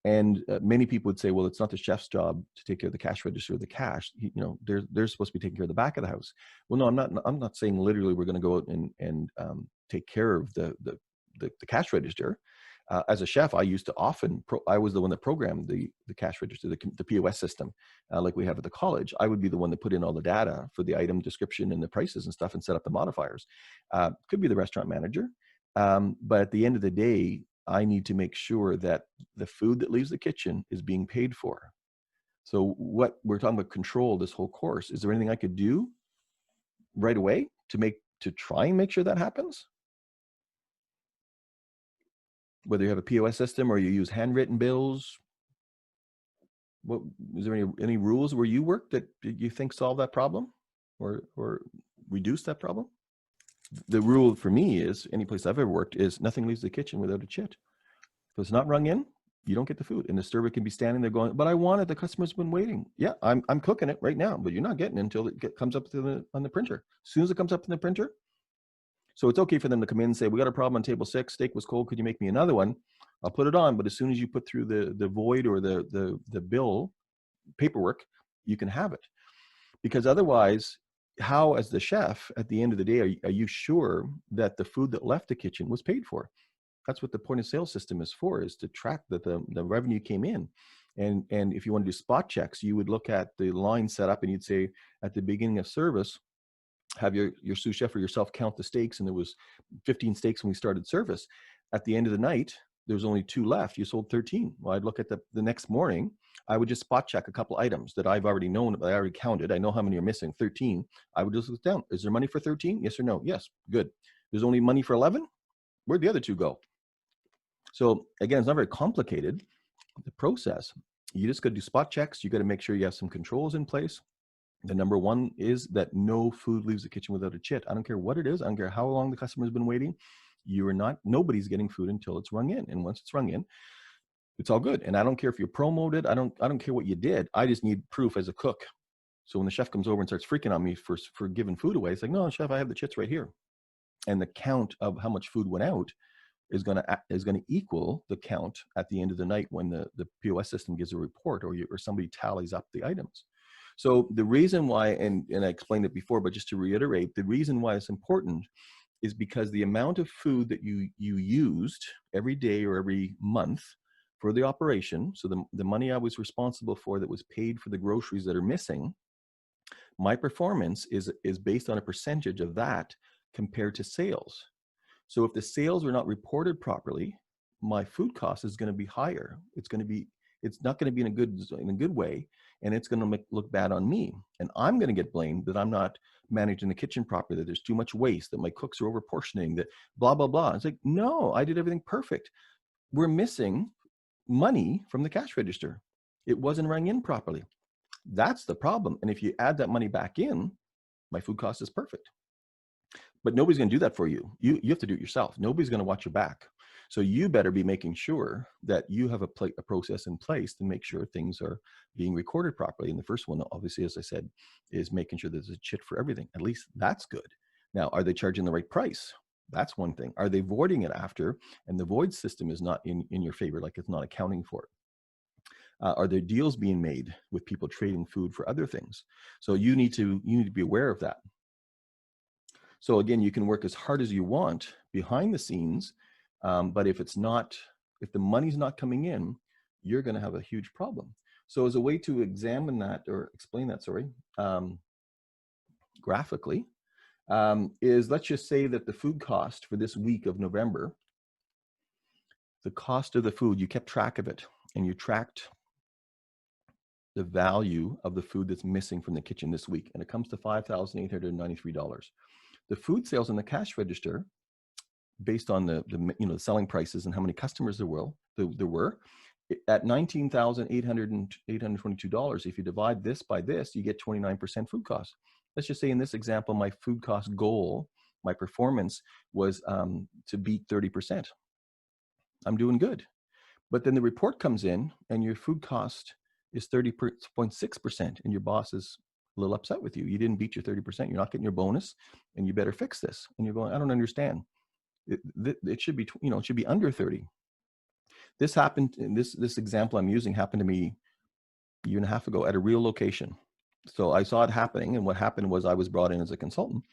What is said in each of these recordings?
And many people would say, well, it's not the chef's job to take care of the cash register or the cash. They're supposed to be taking care of the back of the house. Well, no, I'm not saying literally we're going to go out and take care of the cash register. As a chef, I used to I was the one that programmed the cash register, the POS system, like we have at the college. I would be the one that put in all the data for the item description and the prices and stuff and set up the modifiers. Could be the restaurant manager. But at the end of the day, I need to make sure that the food that leaves the kitchen is being paid for. So what we're talking about control this whole course, is there anything I could do right away to try and make sure that happens? Whether you have a POS system or you use handwritten bills, what is there any rules where you work that you think solve that problem or reduce that problem? The rule for me is, any place I've ever worked, is nothing leaves the kitchen without a chit. If it's not rung in, you don't get the food. And the server can be standing there going, but I want it. The customer's been waiting. Yeah, I'm cooking it right now, but you're not getting it until it comes up on the printer. As soon as it comes up in the printer. So it's okay for them to come in and say, we got a problem on table 6. Steak was cold. Could you make me another one? I'll put it on. But as soon as you put through the void or the bill paperwork, you can have it. Because otherwise, how, as the chef, at the end of the day, are you sure that the food that left the kitchen was paid for? That's what the point of sale system is for, is to track that the revenue came in. And if you want to do spot checks, you would look at the line set up and you'd say, at the beginning of service, have your sous chef or yourself count the steaks, and there was 15 steaks when we started service. At the end of the night, there was only 2 left. You sold 13. Well, I'd look at the next morning. I would just spot check a couple items that I've already known, I already counted. I know how many are missing, 13. I would just look down. Is there money for 13? Yes or no? Yes. Good. There's only money for 11? Where'd the other 2 go? So again, it's not very complicated, the process. You just got to do spot checks. You got to make sure you have some controls in place. The number one is that no food leaves the kitchen without a chit. I don't care what it is. I don't care how long the customer's been waiting. Nobody's getting food until it's rung in. And once it's rung in, it's all good. And I don't care if you promoted. I don't care what you did. I just need proof as a cook. So when the chef comes over and starts freaking on me for giving food away, it's like, no, chef, I have the chits right here. And the count of how much food went out is going to equal the count at the end of the night when the POS system gives a report or somebody tallies up the items. So the reason why, and I explained it before, but just to reiterate, the reason why it's important is because the amount of food that you used every day or every month for the operation, so the money I was responsible for that was paid for the groceries that are missing, my performance is based on a percentage of that compared to sales. So if the sales are not reported properly, my food cost is going to be higher. It's not going to be in a good way, and it's going to look bad on me. And I'm going to get blamed that I'm not managing the kitchen properly, that there's too much waste, that my cooks are over portioning, that blah, blah, blah. It's like, no, I did everything perfect. We're missing money from the cash register. It wasn't rung in properly. That's the problem. And if you add that money back in, my food cost is perfect. But nobody's going to do that for you. You have to do it yourself. Nobody's going to watch your back. So you better be making sure that you have a process in place to make sure things are being recorded properly. And the first one, obviously, as I said, is making sure there's a chit for everything. At least that's good. Now, are they charging the right price? That's one thing. Are they voiding it after? And the void system is not in your favor, like it's not accounting for it. Are there deals being made with people trading food for other things? So you need to be aware of that. So again, you can work as hard as you want behind the scenes, but if the money's not coming in, you're going to have a huge problem. So as a way to examine that or explain that, graphically, is let's just say that the food cost for this week of November, the cost of the food, you kept track of it and you tracked the value of the food that's missing from the kitchen this week, and it comes to $5,893. The food sales in the cash register, based on the selling prices and how many customers there were at $19,822. If you divide this by this, you get 29% food cost. Let's just say in this example, my food cost goal, my performance was to beat 30%. I'm doing good. But then the report comes in and your food cost is 30.6%, and your boss is a little upset with you. You didn't beat your 30%. You're not getting your bonus, and you better fix this. And you're going, I don't understand. It should be, it should be under 30. This happened, and this example I'm using happened to me a year and a half ago at a real location. So I saw it happening, and what happened was I was brought in as a consultant,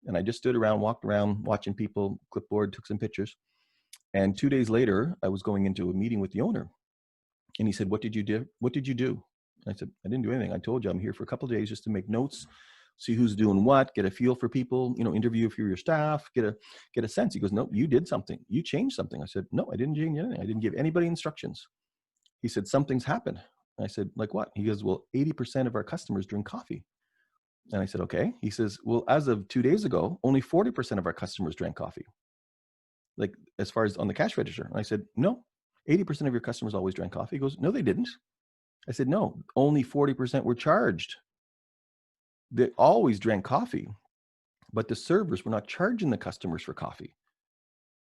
and I just stood around, walked around, watching people, clipboard, took some pictures. And 2 days later, I was going into a meeting with the owner, and he said, "What did you do? What did you do?" I said, "I didn't do anything. I told you I'm here for a couple of days just to make notes, see who's doing what, get a feel for people, interview for your staff, get a sense." He goes, "No, you did something. You changed something." I said, "No, I didn't change anything. I didn't give anybody instructions." He said, "Something's happened." I said, "Like what?" He goes, "Well, 80% of our customers drink coffee." And I said, "Okay." He says, "Well, as of 2 days ago, only 40% of our customers drank coffee, like as far as on the cash register." And I said, "No, 80% of your customers always drank coffee." He goes, "No, they didn't." I said, "No, only 40% were charged. They always drank coffee, but the servers were not charging the customers for coffee,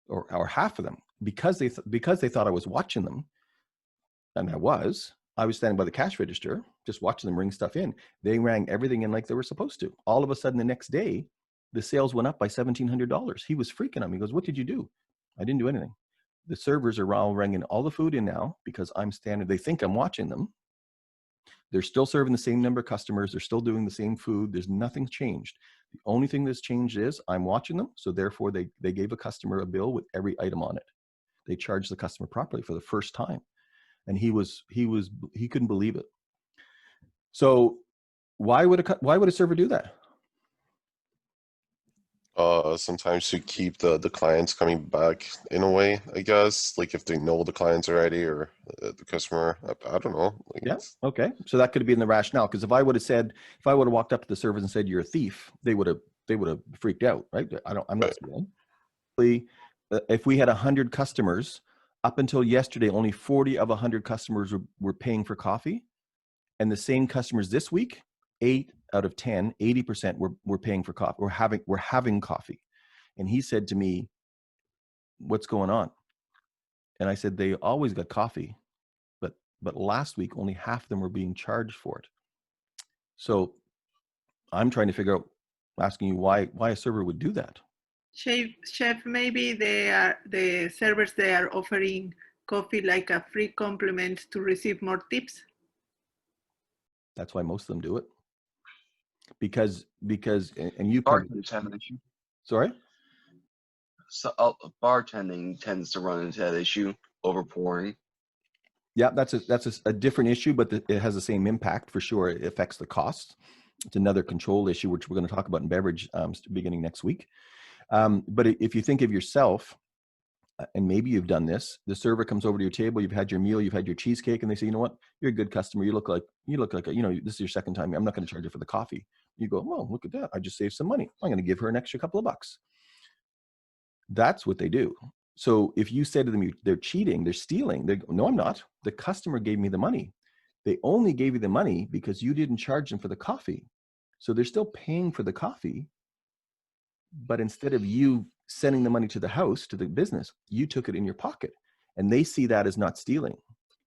or half of them, because they thought I was watching them." And I was standing by the cash register, just watching them ring stuff in. They rang everything in like they were supposed to. All of a sudden, the next day, the sales went up by $1,700. He was freaking out. He goes, "What did you do?" I didn't do anything. The servers are all ringing all the food in now because I'm standing. They think I'm watching them. They're still serving the same number of customers. They're still doing the same food. There's nothing changed. The only thing that's changed is I'm watching them. So therefore, they gave a customer a bill with every item on it. They charged the customer properly for the first time. And he couldn't believe it. So why would a server do that? Sometimes to keep the clients coming back in a way, I guess, like if they know the clients already or the customer, I don't know. Like Yeah. Okay. So that could have been the rationale. Because if I would have walked up to the servers and said, "You're a thief," they would have freaked out, right? I'm not stealing. If we had 100 customers, up until yesterday, only 40 of 100 customers were paying for coffee. And the same customers this week, 8 out of 10, 80% were paying for coffee. We're having coffee. And he said to me, "What's going on?" And I said, "They always got coffee, but last week only half of them were being charged for it." So I'm trying to figure out, asking you why a server would do that. Chef, maybe the servers, they are offering coffee like a free compliment to receive more tips. That's why most of them do it. Because and you bartenders have an issue. Sorry? So bartending tends to run into that issue, overpouring. Yeah, that's a different issue, but it has the same impact for sure. It affects the costs. It's another control issue, which we're going to talk about in beverage beginning next week. But if you think of yourself, and maybe you've done this, the server comes over to your table, you've had your meal, you've had your cheesecake, and they say, "You know what? You're a good customer. You look like this is your second time. I'm not going to charge you for the coffee." You go, "Well, look at that. I just saved some money. I'm going to give her an extra couple of bucks." That's what they do. So if you say to them, they're cheating, they're stealing, they go, "No, I'm not. The customer gave me the money. They only gave you the money because you didn't charge them for the coffee. So they're still paying for the coffee, but instead of you sending the money to the house, to the business, you took it in your pocket." And they see that as not stealing.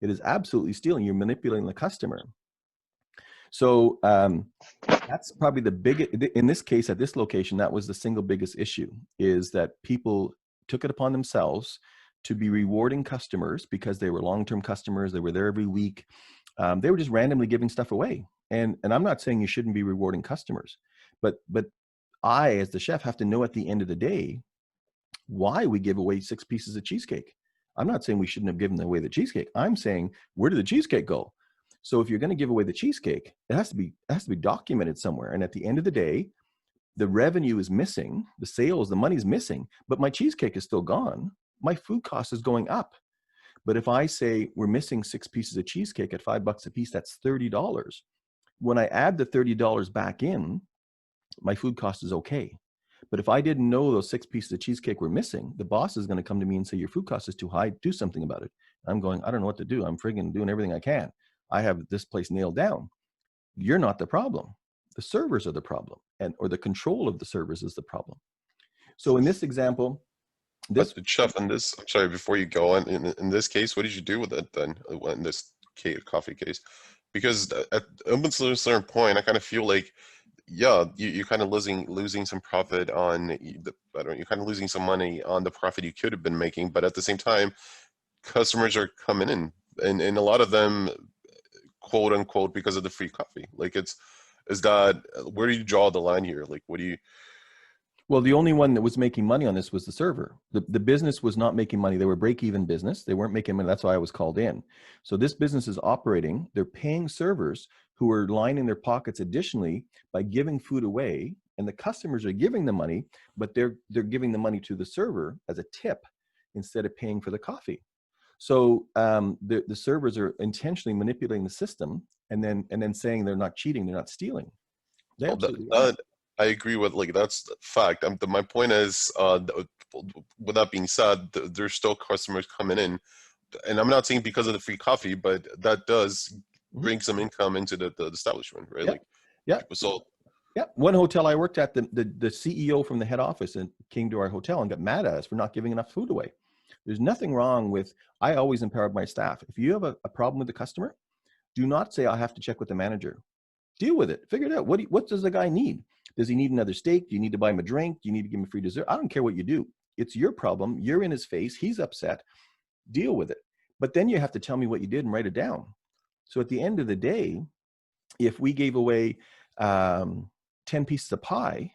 It is absolutely stealing. You're manipulating the customer. So that's probably the biggest, in this case, at this location, that was the single biggest issue, is that people took it upon themselves to be rewarding customers because they were long-term customers. They were there every week. They were just randomly giving stuff away. And I'm not saying you shouldn't be rewarding customers, but I, as the chef, have to know at the end of the day why we give away 6 pieces of cheesecake. I'm not saying we shouldn't have given away the cheesecake. I'm saying, where did the cheesecake go? So if you're going to give away the cheesecake, it has to be documented somewhere. And at the end of the day, the revenue is missing, the sales, the money's missing, but my cheesecake is still gone. My food cost is going up. But if I say we're missing 6 pieces of cheesecake at $5 a piece, that's $30. When I add the $30 back in, my food cost is okay. But if I didn't know those 6 pieces of cheesecake were missing, the boss is going to come to me and say, "Your food cost is too high. Do something about it." I'm going, "I don't know what to do. I'm friggin' doing everything I can. I have this place nailed down." You're not the problem. The servers are the problem, or the control of the servers is the problem. So in this example, Chef, I'm sorry, before you go on, in this case, what did you do with it then, in this coffee case? Because at up until a certain point, I kind of feel like, yeah, you're kind of losing some profit on you're kind of losing some money on the profit you could have been making, but at the same time, customers are coming in, and a lot of them, quote unquote, because of the free coffee. Like, is that, where do you draw the line here? Like, what do you? Well, the only one that was making money on this was the server. The business was not making money. They were break-even business. They weren't making money. That's why I was called in. So this business is operating. They're paying servers who are lining their pockets additionally by giving food away, and the customers are giving the money, but they're giving the money to the server as a tip instead of paying for the coffee. So the servers are intentionally manipulating the system and then saying they're not cheating, they're not stealing. They Well, absolutely are. I agree with, like, that's the fact. My point is, with that being said, there's still customers coming in, and I'm not saying because of the free coffee, but that does bring some income into the establishment, right? Yeah. Like, Yeah. so Yeah. One hotel I worked at, the CEO from the head office and came to our hotel and got mad at us for not giving enough food away. There's nothing wrong with, I always empowered my staff. If you have a problem with the customer, do not say, I have to check with the manager. Deal with it. Figure it out. What does the guy need? Does he need another steak? Do you need to buy him a drink? Do you need to give him a free dessert? I don't care what you do. It's your problem. You're in his face. He's upset. Deal with it. But then you have to tell me what you did and write it down. So at the end of the day, if we gave away 10 pieces of pie,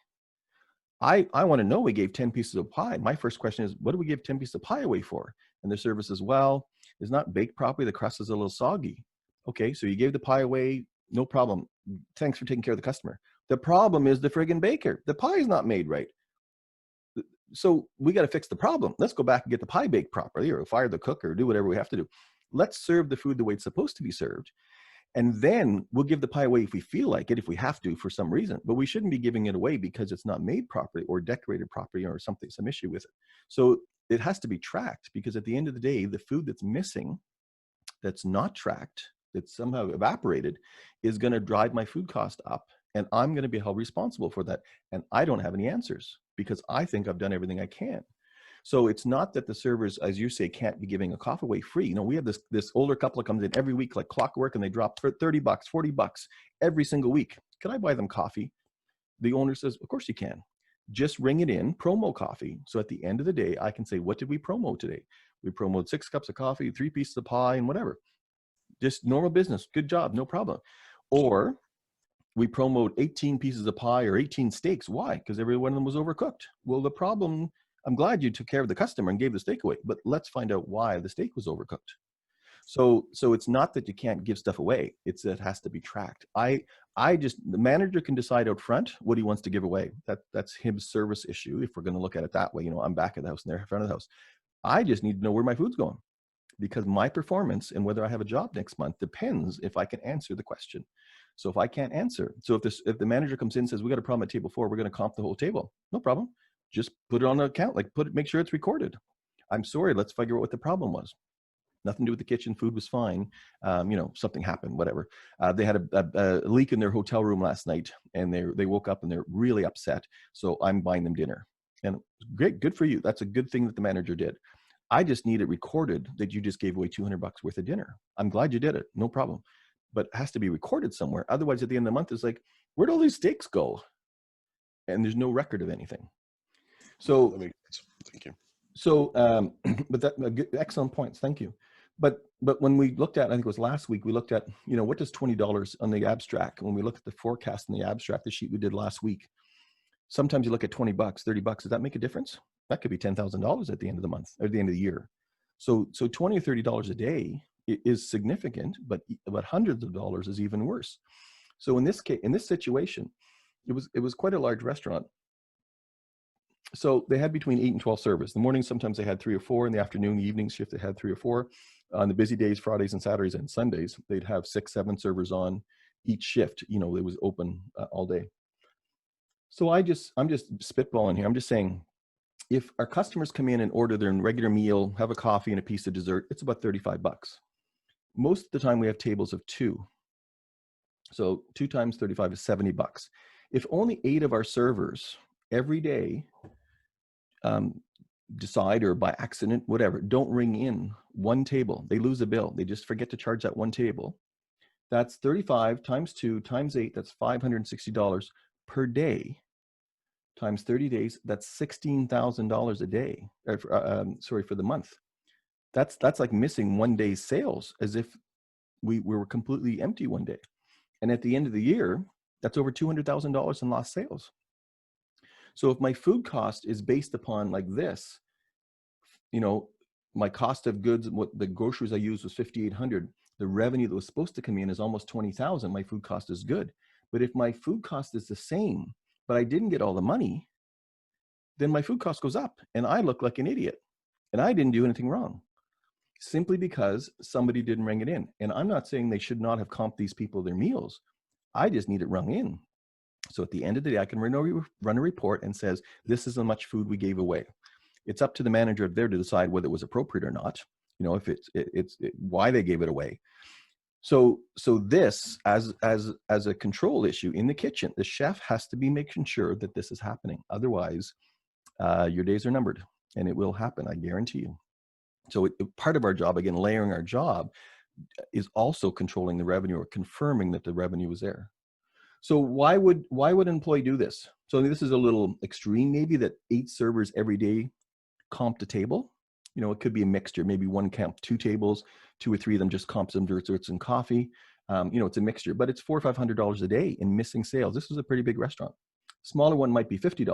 I want to know we gave 10 pieces of pie. My first question is, what do we give 10 pieces of pie away for? And the service is, well, it's not baked properly. The crust is a little soggy. Okay, so you gave the pie away, no problem. Thanks for taking care of the customer. The problem is the friggin' baker. The pie is not made right. So we got to fix the problem. Let's go back and get the pie baked properly, or fire the cook, or do whatever we have to do. Let's serve the food the way it's supposed to be served. And then we'll give the pie away if we feel like it, if we have to for some reason. But we shouldn't be giving it away because it's not made properly or decorated properly or something, some issue with it. So it has to be tracked, because at the end of the day, the food that's missing, that's not tracked, that's somehow evaporated, is going to drive my food cost up. And I'm going to be held responsible for that. And I don't have any answers because I think I've done everything I can. So it's not that the servers, as you say, can't be giving a coffee away free. You know, we have this older couple that comes in every week like clockwork, and they drop for $30, $40 every single week. Can I buy them coffee? The owner says, of course you can. Just ring it in, promo coffee. So at the end of the day, I can say, what did we promo today? We promoted 6 cups of coffee, 3 pieces of pie, and whatever. Just normal business. Good job. No problem. Or we promote 18 pieces of pie or 18 steaks. Why? Because every one of them was overcooked. Well, the problem, I'm glad you took care of the customer and gave the steak away, but let's find out why the steak was overcooked. So it's not that you can't give stuff away. It's that it has to be tracked. The manager can decide out front what he wants to give away. That's his service issue. If we're going to look at it that way, you know, I'm back at the house and they're in front of the house. I just need to know where my food's going, because my performance and whether I have a job next month depends if I can answer the question. So if I can't answer, so if the manager comes in and says, we got a problem at table 4, we're going to comp the whole table. No problem. Just put it on an account, make sure it's recorded. I'm sorry, let's figure out what the problem was. Nothing to do with the kitchen. Food was fine. You know, something happened, whatever. They had a leak in their hotel room last night, and they woke up and they're really upset. So I'm buying them dinner. And great, good for you. That's a good thing that the manager did. I just need it recorded that you just gave away $200 worth of dinner. I'm glad you did it. No problem. But it has to be recorded somewhere. Otherwise, at the end of the month, it's like, where'd all these steaks go? And there's no record of anything. So that makes sense. Thank you. So, but excellent points. Thank you. But when we looked at, I think it was last week, we looked at, you know, what does $20 on the abstract? When we look at the forecast in the abstract, the sheet we did last week, sometimes you look at $20, $30. Does that make a difference? That could be $10,000 at the end of the month or the end of the year. So $20 or $30 a day is significant, but hundreds of dollars is even worse. So in this case, in this situation, it was quite a large restaurant. So they had between 8 and 12 servers. In the morning, sometimes they had 3 or 4. In the afternoon, the evening shift, they had 3 or 4. On the busy days, Fridays and Saturdays and Sundays, they'd have 6, 7 servers on each shift. You know, it was open all day. So I'm just spitballing here. I'm just saying, if our customers come in and order their regular meal, have a coffee and a piece of dessert, it's about $35. Most of the time we have tables of 2. So 2 times 35 is $70. If only 8 of our servers every day decide, or by accident, whatever, don't ring in one table, they lose a bill, they just forget to charge that one table, that's 35 times 2 times 8, that's $560 per day, times 30 days, that's $16,000 a day, for the month. That's like missing one day's sales, as if we were completely empty one day. And at the end of the year, that's over $200,000 in lost sales. So if my food cost is based upon like this, you know, my cost of goods, what the groceries I used was 5,800. The revenue that was supposed to come in is almost 20,000. My food cost is good. But if my food cost is the same, but I didn't get all the money, then my food cost goes up and I look like an idiot. And I didn't do anything wrong, simply because somebody didn't ring it in. And I'm not saying they should not have comped these people their meals. I just need it rung in. So at the end of the day, I can run a report and says, this is how much food we gave away. It's up to the manager there to decide whether it was appropriate or not. You know, if it's why they gave it away. So this as a control issue in the kitchen, the chef has to be making sure that this is happening. Otherwise, your days are numbered, and it will happen. I guarantee you. So part of our job, again, layering our job, is also controlling the revenue or confirming that the revenue is there. So why would an employee do this? So this is a little extreme, maybe, that 8 servers every day comp a table. You know, it could be a mixture. Maybe one comp 2 tables, 2 or 3 of them just comp some desserts and coffee. You know, it's a mixture, but it's $400 or $500 a day in missing sales. This is a pretty big restaurant. Smaller one might be $50,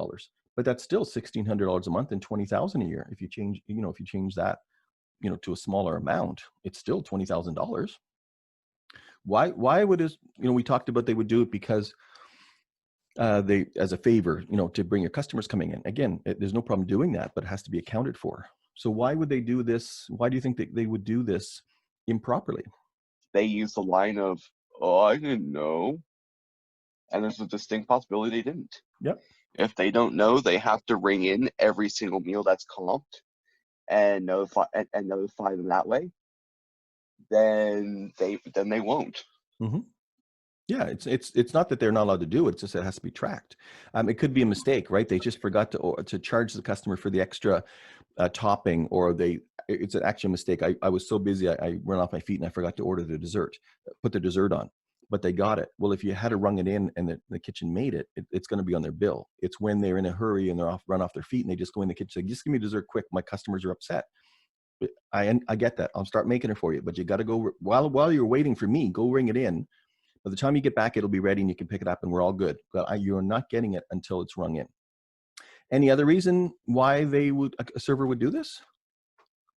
but that's still $1,600 a month and $20,000 a year. If you change, you know, if you change that, you know, to a smaller amount, it's still $20,000. Why would this, you know, we talked about they would do it because they, as a favor, you know, to bring your customers coming in. Again, there's no problem doing that, but it has to be accounted for. So why would they do this? Why do you think that they would do this improperly? They use the line of, "Oh, I didn't know," and there's a distinct possibility they didn't. Yep. If they don't know, they have to ring in every single meal that's comped and notify them that way. Then they won't. Mm-hmm. Yeah, it's not that they're not allowed to do it. It's just it has to be tracked. It could be a mistake, right? They just forgot to charge the customer for the extra topping, or it's an actual mistake. I was so busy, I ran off my feet and I forgot to order the dessert, put the dessert on, but they got it. Well, if you had to rung it in and the kitchen made it, it's going to be on their bill. It's when they're in a hurry and they're run off their feet and they just go in the kitchen and say, just give me dessert quick. My customers are upset. I get that. I'll start making it for you, but you got to go while you're waiting for me, go ring it in. By the time you get back, it'll be ready and you can pick it up and we're all good. But you're not getting it until it's rung in. Any other reason why a server would do this?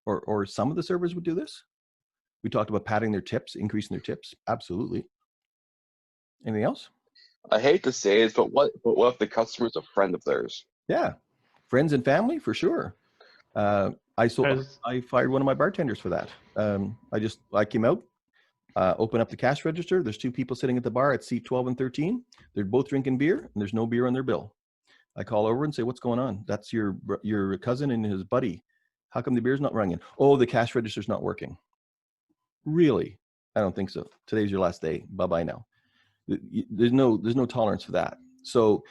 Or some of the servers would do this? We talked about padding their tips, increasing their tips. Absolutely. Anything else? I hate to say it, but what if the customer's a friend of theirs? Yeah. Friends and family, for sure. I fired one of my bartenders for that. I came out, open up the cash register. There's 2 people sitting at the bar at seat 12 and 13. They're both drinking beer and there's no beer on their bill. I call over and say, what's going on? That's your cousin and his buddy. How come the beer's not ringing? Oh, the cash register's not working. Really? I don't think so. Today's your last day. Bye-bye now. There's no tolerance for that. So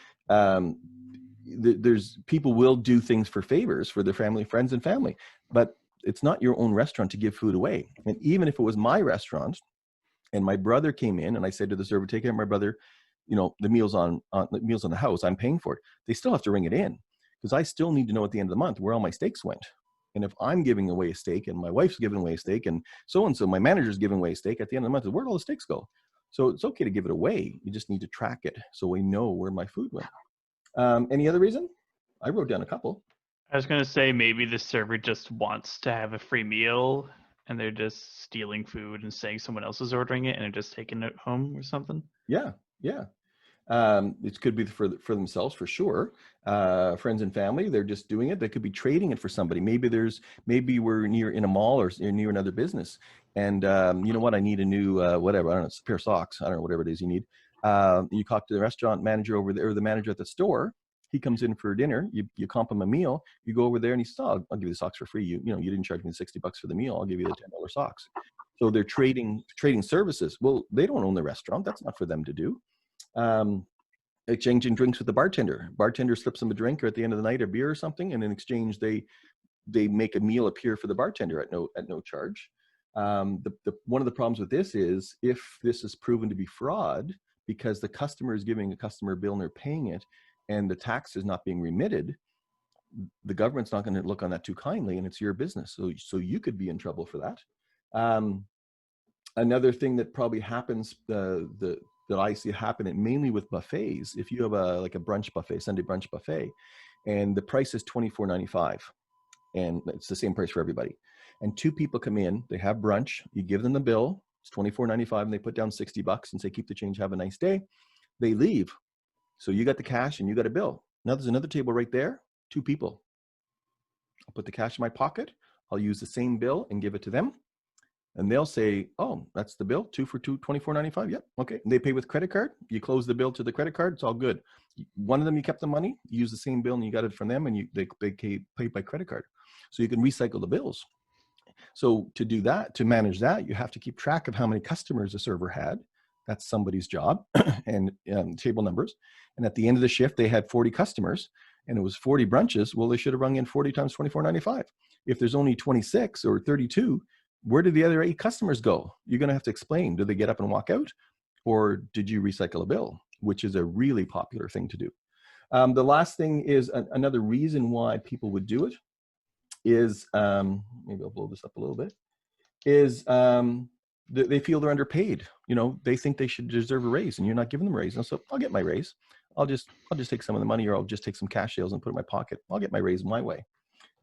there's people will do things for favors for their family, friends and family, but it's not your own restaurant to give food away. And even if it was my restaurant and my brother came in and I said to the server, take care of my brother, you know, the meals on the house, I'm paying for it. They still have to ring it in because I still need to know at the end of the month where all my steaks went. And if I'm giving away a steak and my wife's giving away a steak and so my manager's giving away a steak at the end of the month, where'd all the steaks go? So it's okay to give it away. You just need to track it so we know where my food went. Any other reason? I wrote down a couple. I was going to say maybe the server just wants to have a free meal and they're just stealing food and saying someone else is ordering it and they're just taking it home or something. Yeah. It could be for themselves for sure. Friends and family, they're just doing it. They could be trading it for somebody. Maybe we're in a mall or near another business, and you know what? I need a new whatever. I don't know, it's a pair of socks. I don't know, whatever it is you need. You talk to the restaurant manager over there, or the manager at the store. He comes in for dinner. You comp him a meal. You go over there and he says, "Oh, I'll give you the socks for free. You didn't charge me $60 for the meal. I'll give you the $10 socks." So they're trading services. Well, they don't own the restaurant. That's not for them to do. Exchanging drinks with the bartender. Bartender slips them a drink or at the end of the night a beer or something, and in exchange they make a meal appear for the bartender at no charge. One of the problems with this is if this is proven to be fraud because the customer is giving a customer bill and they're paying it and the tax is not being remitted, the government's not going to look on that too kindly, and it's your business. So you could be in trouble for that. Another thing that probably happens, that I see happen, it mainly with buffets. If you have like a brunch buffet, Sunday brunch buffet, and the price is $24.95, and it's the same price for everybody, and two people come in, they have brunch, you give them the bill, it's $24.95, and they put down $60 and say, keep the change, have a nice day. They leave. So you got the cash and you got a bill. Now there's another table right there, two people. I'll put the cash in my pocket. I'll use the same bill and give it to them. And they'll say, oh, that's the bill, 2 for 2, $24.95. Yep, okay. And they pay with credit card. You close the bill to the credit card. It's all good. One of them, you kept the money, you use the same bill and you got it from them, and they pay by credit card. So you can recycle the bills. So to do that, to manage that, you have to keep track of how many customers a server had. That's somebody's job, and table numbers. And at the end of the shift, they had 40 customers and it was 40 brunches. Well, they should have rung in 40 times $24.95. If there's only 26 or 32, where did the other 8 customers go? You're going to have to explain. Did they get up and walk out, or did you recycle a bill? Which is a really popular thing to do. The last thing is another reason why people would do it is, maybe I'll blow this up a little bit, is they feel they're underpaid. You know, they think they should deserve a raise, and you're not giving them a raise. And so I'll get my raise. I'll just take some of the money, or I'll just take some cash sales and put it in my pocket. I'll get my raise my way.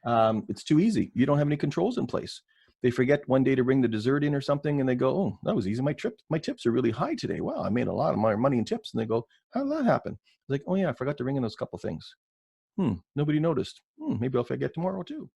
It's too easy. You don't have any controls in place. They forget one day to bring the dessert in or something, and they go, oh, that was easy. My tips are really high today. Wow, I made a lot of my money in tips. And they go, how did that happen? Like, oh yeah, I forgot to bring in those couple things. Nobody noticed. Maybe I'll forget tomorrow too.